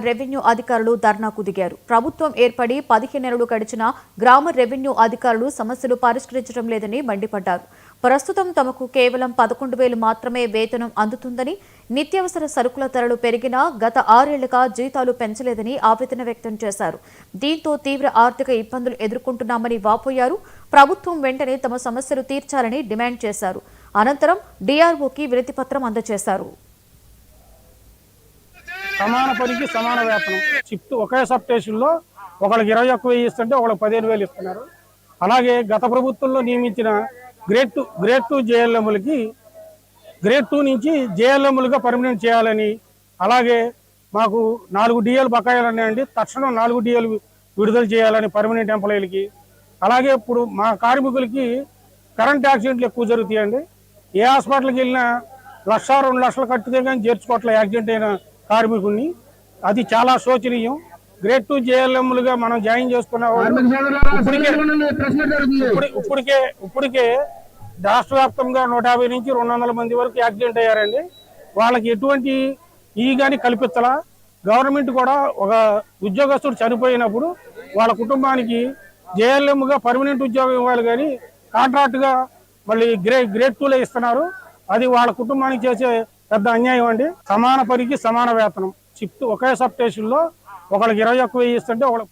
Revenue అధికారులు ధర్నాకు దిగారు. ప్రభుత్వం ఏర్పడి 15 నెలలు గడిచినా గ్రామ రెవెన్యూ అధికారులు సమస్యలు పరిష్కరించడం లేదని మండిపడ్డారు. ప్రస్తుతం తమకు కేవలం 11,000 మాత్రమే వేతనం అందుతుందని, నిత్యావసర సరుకుల ధరలు పెరిగినా గత 6 ఏళ్లుగా జీతాలు పెంచలేదని ఆవేదన వ్యక్తం చేశారు. దీంతో తీవ్ర ఆర్థిక ఇబ్బందులు ఎదుర్కొంటున్నామని వాపోయారు. ప్రభుత్వం వెంటనే తమ సమస్యలు తీర్చాలని డిమాండ్ చేశారు. అనంతరం డీఆర్ఓకి వినతిపత్రం అందజేశారు. సమాన పనికి సమాన వేతనం షిఫ్ట్ ఒకే సబ్ స్టేషన్లో ఒకళ్ళకి 21,000 ఇస్తుంటే ఒకళ్ళకి 15,000 ఇస్తున్నారు. అలాగే గత ప్రభుత్వంలో నియమించిన గ్రేడ్ 2 జేఎల్ఎంలకి గ్రేడ్ 2 నుంచి జేఎల్ఎంలుగా పర్మనెంట్ చేయాలని, అలాగే మాకు 4 డిఎల్ బకాయిలు ఉన్నాయండి, తక్షణం 4 డిఎల్ విడుదల చేయాలని పర్మనెంట్ ఎంప్లాయీలకి. అలాగే ఇప్పుడు మా కార్మికులకి కరెంట్ యాక్సిడెంట్లు ఎక్కువ జరుగుతాయండి. ఏ హాస్పిటల్కి వెళ్ళినా 1,00,000 2 లక్షలు కట్టితే కానీ చేర్చుకోవట్లే యాక్సిడెంట్ అయిన కార్మికుల్ని. అది చాలా శోచనీయం. గ్రేడ్ 2 జేఎల్ఎంలుగా మనం జాయిన్ చేసుకున్న ఇప్పటికే రాష్ట్ర వ్యాప్తంగా 150 నుంచి 200 మంది వరకు యాక్సిడెంట్ అయ్యారండి. వాళ్ళకి ఎటువంటి కానీ కల్పించాలా. గవర్నమెంట్ కూడా ఒక ఉద్యోగస్తుడు చనిపోయినప్పుడు వాళ్ళ కుటుంబానికి జేఎల్ఎంగా పర్మనెంట్ ఉద్యోగం ఇవ్వాలి, కానీ కాంట్రాక్ట్గా మళ్ళీ గ్రేడ్ 2లో ఇస్తున్నారు. అది వాళ్ళ కుటుంబానికి చేసే పెద్ద అన్యాయం అండి. సమాన పనికి సమాన వేతనం షిఫ్ట్ ఒకే సబ్ స్టేషన్లో ఒకళ్ళకి 21,000 ఇస్తుంటే ఒకళ్ళకి